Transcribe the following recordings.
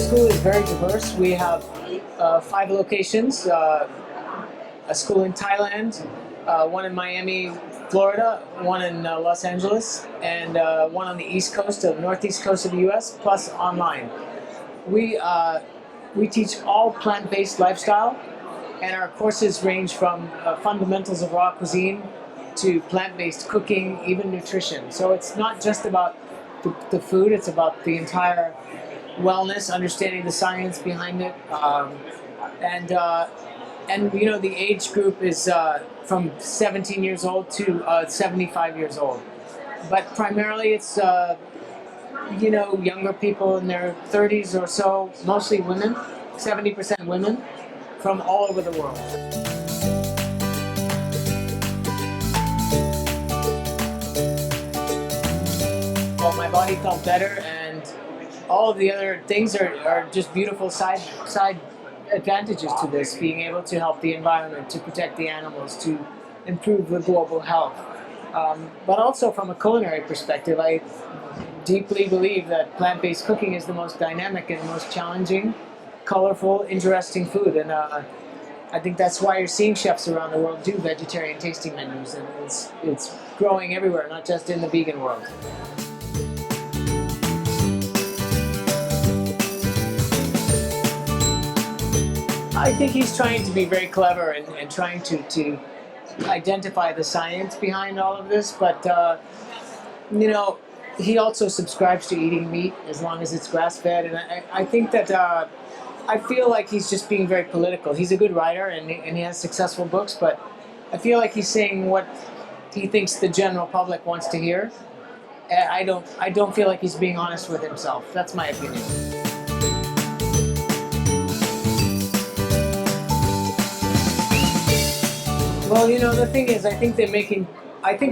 school is very diverse. We have 5 locations, a school in Thailand, one in Miami, Florida, one in Los Angeles, and one on the east coast, the northeast coast of the U.S., plus online. We teach all plant-based lifestyle, and our courses range from fundamentals of raw cuisine to plant-based cooking, even nutrition. So it's not just about the food, it's about the entire wellness, understanding the science behind it, and you know, the age group is from 17 years old to 75 years old. But primarily it's you know, younger people in their 30s or so, mostly women, 70% women from all over the world. Well, my body felt better, and all of the other things are just beautiful side advantages to this, being able to help the environment, to protect the animals, to improve the global health. But also from a culinary perspective, I deeply believe that plant-based cooking is the most dynamic and most challenging, colorful, interesting food. And I think that's why you're seeing chefs around the world do vegetarian tasting menus. And it's growing everywhere, not just in the vegan world. I think he's trying to be very clever and trying to identify the science behind all of this, but you know, he also subscribes to eating meat as long as it's grass-fed, and I think that I feel like he's just being very political. He's a good writer and he has successful books, but I feel like he's saying what he thinks the general public wants to hear. I don't feel like he's being honest with himself. That's my opinion. Well, you know, the thing is, I think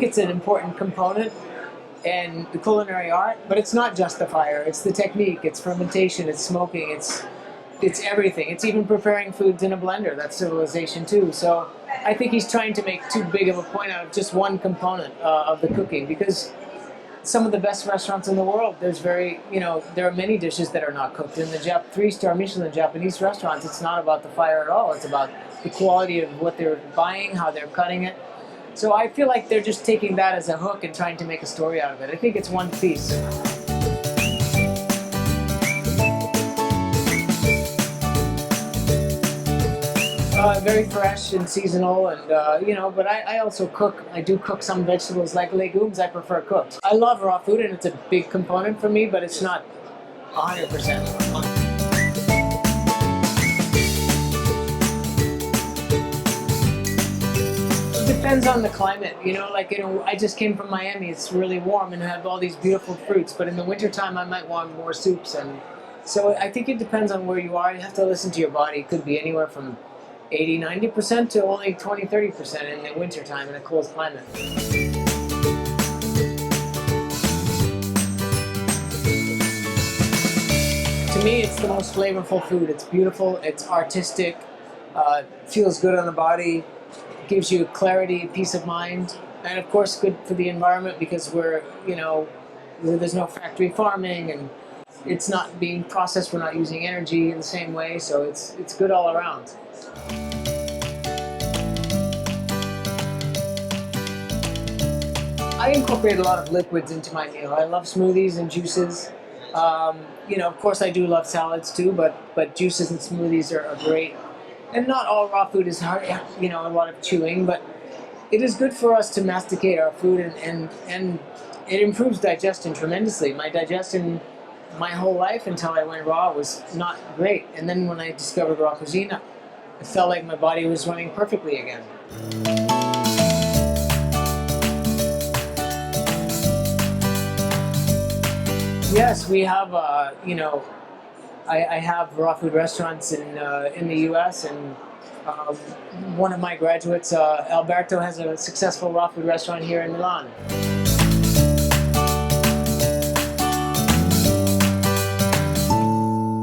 it's an important component in the culinary art, but it's not just the fire, it's the technique, it's fermentation, it's smoking, it's everything. It's even preparing foods in a blender, that's civilization too. So I think he's trying to make too big of a point out of just one component of the cooking, because some of the best restaurants in the world, there are many dishes that are not cooked. In the 3-star Michelin Japanese restaurants, it's not about the fire at all, it's about the quality of what they're buying, how they're cutting it. So I feel like they're just taking that as a hook and trying to make a story out of it. I think it's one piece. Very fresh and seasonal, and you know, but I also cook. I do cook some vegetables, like legumes. I prefer cooked. I love raw food, and it's a big component for me, but it's not 100%. Depends on the climate, you know, like, you know, I just came from Miami, it's really warm and have all these beautiful fruits, but in the wintertime I might want more soups, and so I think it depends on where you are. You have to listen to your body. It could be anywhere from 80-90% to only 20-30% in the wintertime in a cold climate. To me, it's the most flavorful food. It's beautiful, it's artistic, feels good on the body, gives you clarity, peace of mind, and of course good for the environment, because there's no factory farming and it's not being processed. We're not using energy in the same way, so it's good all around. I incorporate a lot of liquids into my meal. I love smoothies and juices. Of course I do love salads too, but juices and smoothies are great. And not all raw food is hard, a lot of chewing, but it is good for us to masticate our food, and it improves digestion tremendously. My digestion, my whole life until I went raw, was not great. And then when I discovered raw cuisine, I felt like my body was running perfectly again. Yes, we have, I have raw food restaurants in the U.S., and one of my graduates, Alberto, has a successful raw food restaurant here in Milan.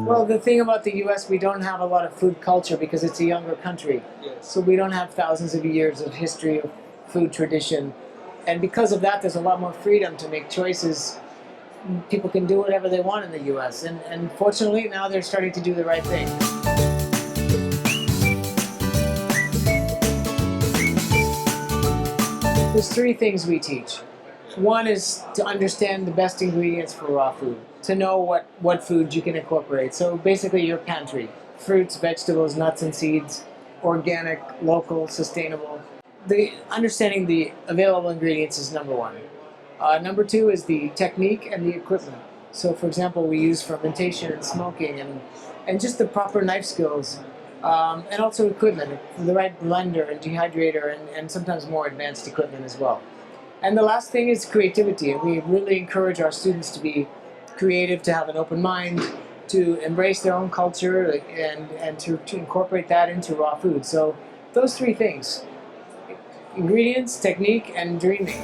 Well, the thing about the U.S., we don't have a lot of food culture because it's a younger country. Yes. So we don't have thousands of years of history of food tradition. And because of that, there's a lot more freedom to make choices people can do whatever they want in the U.S. And fortunately now they're starting to do the right thing. There's three things we teach. One is to understand the best ingredients for raw food, to know what foods you can incorporate. So basically your pantry, fruits, vegetables, nuts and seeds, organic, local, sustainable. Understanding the available ingredients is number one. Number two is the technique and the equipment. So for example, we use fermentation and smoking and just the proper knife skills. And also equipment, the right blender and dehydrator and sometimes more advanced equipment as well. And the last thing is creativity. And we really encourage our students to be creative, to have an open mind, to embrace their own culture and to incorporate that into raw food. So those three things: ingredients, technique, and dreaming.